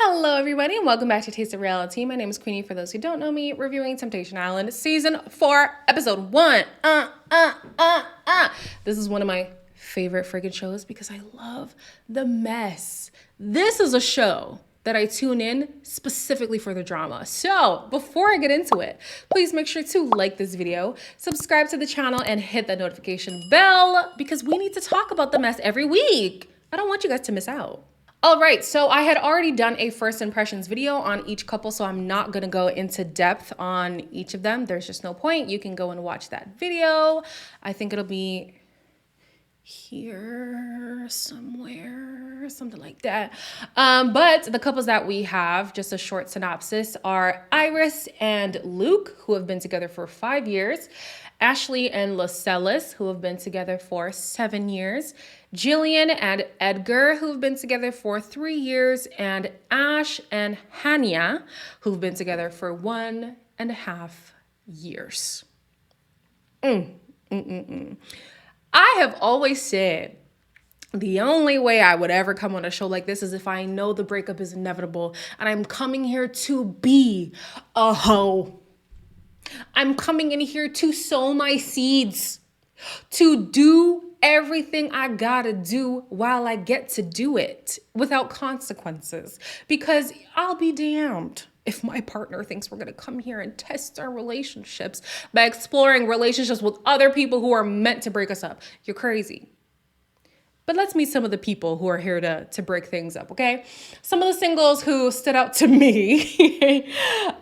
Hello everybody and welcome back to Taste of Reality. My name is Queenie for those who don't know me, reviewing Temptation Island Season 4, Episode 1. This is one of my favorite freaking shows because I love the mess. This is a show that I tune in specifically for the drama. So before I get into it, please make sure to like this video, subscribe to the channel, and hit that notification bell because we need to talk about the mess every week. I don't want you guys to miss out. All right, so I had already done a first impressions video on each couple, so I'm not gonna go into depth on each of them. There's just no point. You can go and watch that video. I think it'll be here somewhere, something like that. But the couples that we have, just a short synopsis, are Iris and Luke, who have been together for 5 years. Ashley and Lascelles, who have been together for 7 years. Jillian and Edgar, who've been together for 3 years. And Ash and Hania, who've been together for 1.5 years. I have always said the only way I would ever come on a show like this is if I know the breakup is inevitable and I'm coming here to be a hoe. I'm coming in here to sow my seeds, to do everything I gotta do while I get to do it without consequences, because I'll be damned if my partner thinks we're gonna come here and test our relationships by exploring relationships with other people who are meant to break us up. You're crazy. But let's meet some of the people who are here to break things up, okay? Some of the singles who stood out to me.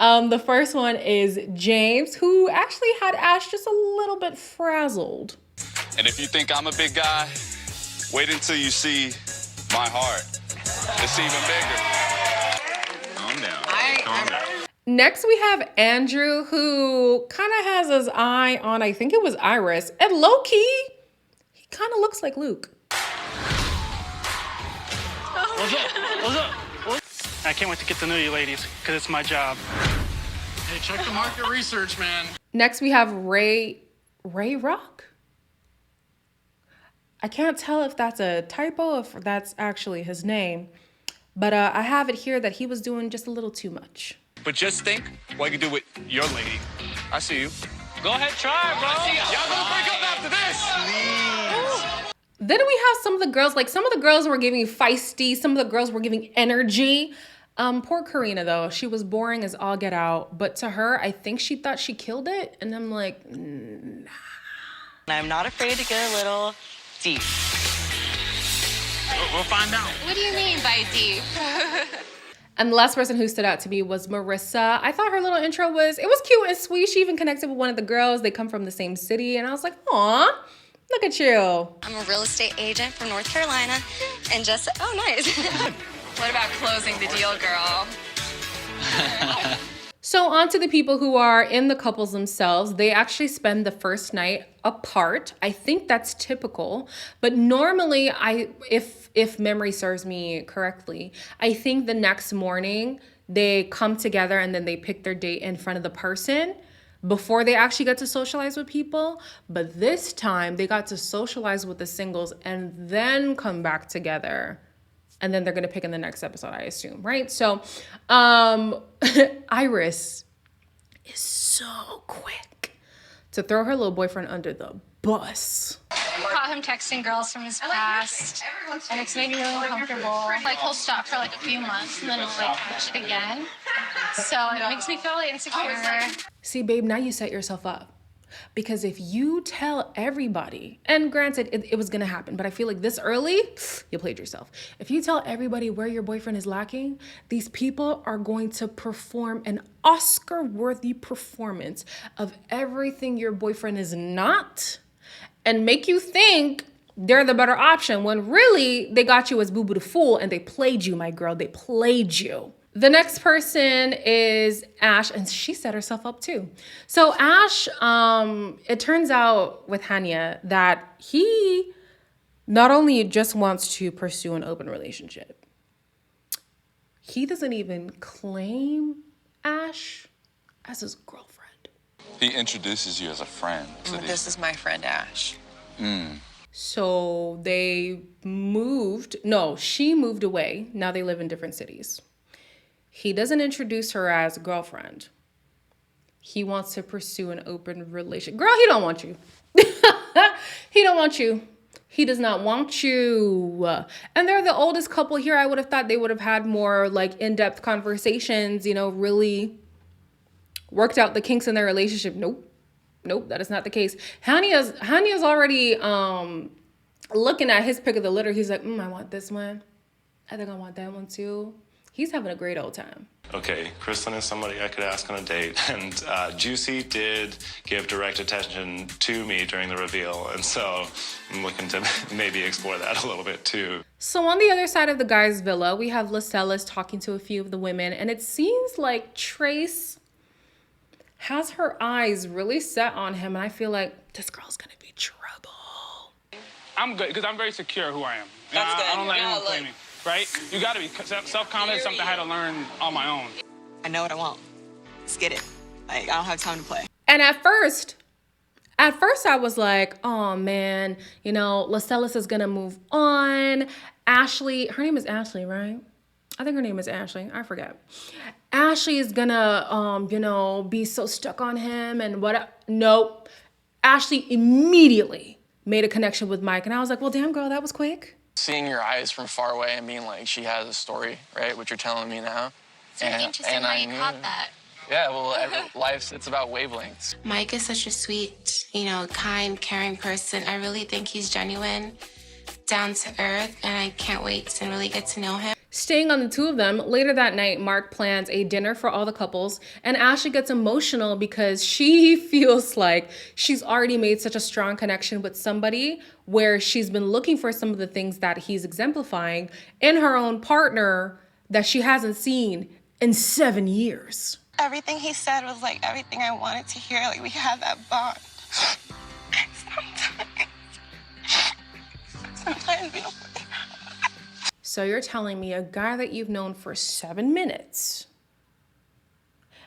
The first one is James, who actually had Ash just a little bit frazzled. And if you think I'm a big guy, wait until you see my heart. It's even bigger. Calm down. Calm down. Next, we have Andrew, who kind of has his eye on, I think it was Iris. And low-key, he kind of looks like Luke. What's up? I can't wait to get to know you ladies, because it's my job. Hey, check the market research, man. Next, we have Ray Rock. I can't tell if that's a typo, if that's actually his name. But I have it here that he was doing just a little too much. But just think what you can do with your lady. I see you. Go ahead, try, bro. Y'all gonna break up after this? Then we have some of the girls, like some of the girls were giving feisty, some of the girls were giving energy. Poor Karina though, she was boring as all get out. But to her, I think she thought she killed it. And I'm like, nah. I'm not afraid to get a little deep. We'll find out. What do you mean by deep? And the last person who stood out to me was Marissa. I thought her little intro was cute and sweet. She even connected with one of the girls. They come from the same city. And I was like, aw, look at you. I'm a real estate agent from North Carolina and just, oh, nice. What about closing the deal, girl? So on to the people who are in the couples themselves. They actually spend the first night apart. I think that's typical, but normally if memory serves me correctly, I think the next morning they come together and then they pick their date in front of the person before they actually get to socialize with people. But this time they got to socialize with the singles and then come back together. And then they're going to pick in the next episode, I assume, right? So Iris is so quick to throw her little boyfriend under the bus. Caught him texting girls from his past, and it's made me really uncomfortable. Like, he'll stop for like a few months, and then he'll like catch it again. So it makes me feel really insecure. See, babe, now you set yourself up. Because if you tell everybody, and granted, it was gonna happen, but I feel like this early, you played yourself. If you tell everybody where your boyfriend is lacking, these people are going to perform an Oscar-worthy performance of everything your boyfriend is not, and make you think they're the better option, when really they got you as Boo Boo the Fool, and they played you, my girl, they played you. The next person is Ash, and she set herself up too. So Ash, it turns out with Hania that he not only just wants to pursue an open relationship, he doesn't even claim Ash as his girlfriend. He introduces you as a friend. This is my friend Ash. So she moved away. Now they live in different cities. He doesn't introduce her as girlfriend. He wants to pursue an open relationship. Girl, he don't want you. He don't want you. He does not want you. And they're the oldest couple here. I would have thought they would have had more like in-depth conversations, you know, really worked out the kinks in their relationship. Nope. Nope, that is not the case. Hania's already looking at his pick of the litter. He's like, I want this one. I think I want that one too. He's having a great old time. Okay, Kristen is somebody I could ask on a date, and Juicy did give direct attention to me during the reveal, and so I'm looking to maybe explore that a little bit too. So on the other side of the guy's villa, we have Lascelles talking to a few of the women, and it seems like Trace has her eyes really set on him, and I feel like this girl's gonna be trouble. I'm good because I'm very secure who I am. That's good. I don't let Yeah, anyone play me. Right? You gotta be. Self-confidence is something I had to learn on my own. I know what I want. Let's get it. Like, I don't have time to play. And at first I was like, oh man, you know, Lascelles is gonna move on. Ashley, her name is Ashley, right? I think her name is Ashley. I forget. Ashley is gonna, you know, be so stuck on him and what? Nope. Ashley immediately made a connection with Mike. And I was like, well, damn girl, that was quick. Seeing your eyes from far away and being like, she has a story, right? What you're telling me now. It's really interesting how you caught that. Yeah, well, it's about wavelengths. Mike is such a sweet, you know, kind, caring person. I really think he's genuine, down to earth, and I can't wait to really get to know him. Staying on the two of them, later that night, Mark plans a dinner for all the couples, and Ashley gets emotional because she feels like she's already made such a strong connection with somebody where she's been looking for some of the things that he's exemplifying in her own partner that she hasn't seen in 7 years. Everything he said was like everything I wanted to hear. Like, we had that bond. Sometimes we don't. So you're telling me a guy that you've known for 7 minutes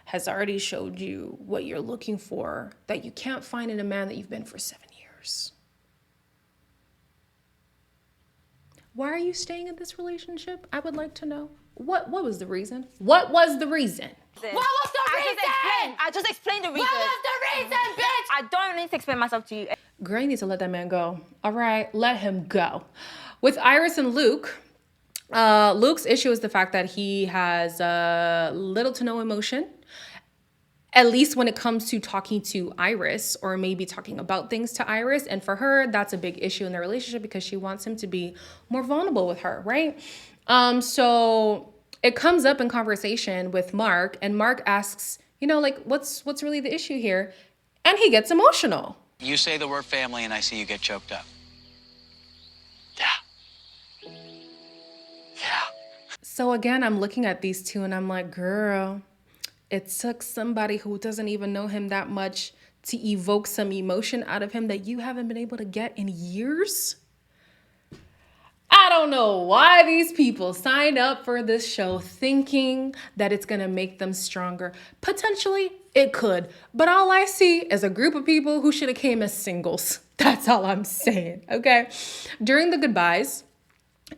has already showed you what you're looking for that you can't find in a man that you've been for 7 years. Why are you staying in this relationship? I would like to know. What was the reason? What was the reason? What was the reason? I just explained the reason. What was the reason, bitch? I don't need to explain myself to you. Girl, you need to let that man go. All right, let him go. With Iris and Luke, Luke's issue is the fact that he has little to no emotion, at least when it comes to talking to Iris or maybe talking about things to Iris. And for her, that's a big issue in their relationship because she wants him to be more vulnerable with her, right? So it comes up in conversation with Mark, and Mark asks, you know, like, what's really the issue here? And he gets emotional. You say the word family and I see you get choked up. Yeah. So again, I'm looking at these two and I'm like, girl, it took somebody who doesn't even know him that much to evoke some emotion out of him that you haven't been able to get in years. I don't know why these people signed up for this show thinking that it's going to make them stronger. Potentially, it could. But all I see is a group of people who should have came as singles. That's all I'm saying, okay? During the goodbyes,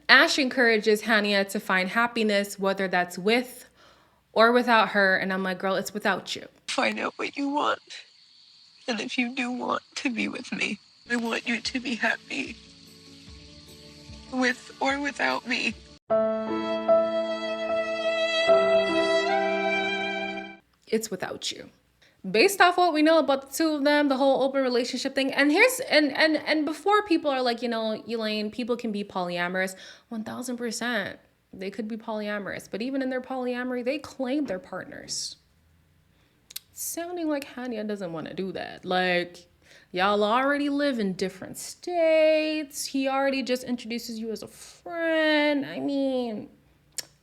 Ash encourages Hania to find happiness, whether that's with or without her. And I'm like, girl, it's without you. Find out what you want. And if you do want to be with me, I want you to be happy. With or without me. It's without you. Based off what we know about the two of them, the whole open relationship thing, and here's and before people are like, you know, Elaine, people can be polyamorous. 1000%. They could be polyamorous, but even in their polyamory, they claim their partners. Sounding like Hania doesn't want to do that. Like, y'all already live in different states. He already just introduces you as a friend. I mean,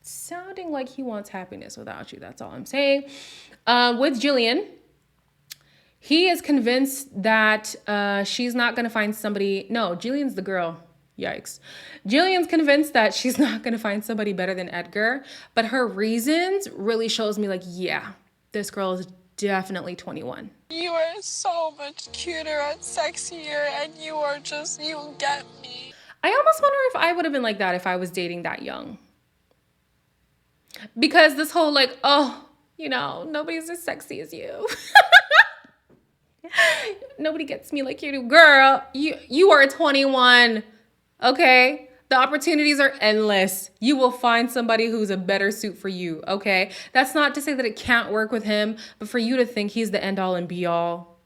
sounding like he wants happiness without you. That's all I'm saying. With Jillian, he is convinced that she's not going to find somebody. No, Jillian's the girl. Yikes. Jillian's convinced that she's not going to find somebody better than Edgar. But her reasons really shows me like, yeah, this girl is definitely 21. You are so much cuter and sexier, and you get me. I almost wonder if I would have been like that if I was dating that young. Because this whole like, oh, you know, nobody's as sexy as you. Nobody gets me like you do. Girl, you are 21, okay? The opportunities are endless. You will find somebody who's a better suit for you, okay? That's not to say that it can't work with him, but for you to think he's the end all and be all.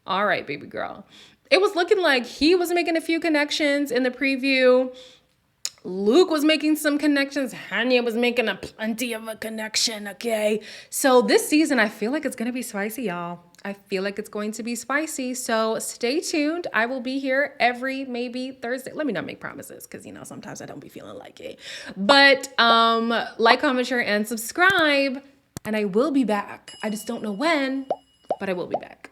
All right, baby girl. It was looking like he was making a few connections in the preview. Luke was making some connections. Hanya was making plenty of a connection, okay? So this season, I feel like it's going to be spicy, y'all. I feel like it's going to be spicy. So stay tuned. I will be here every maybe Thursday. Let me not make promises because, you know, sometimes I don't be feeling like it. But like, comment, share, and subscribe. And I will be back. I just don't know when, but I will be back.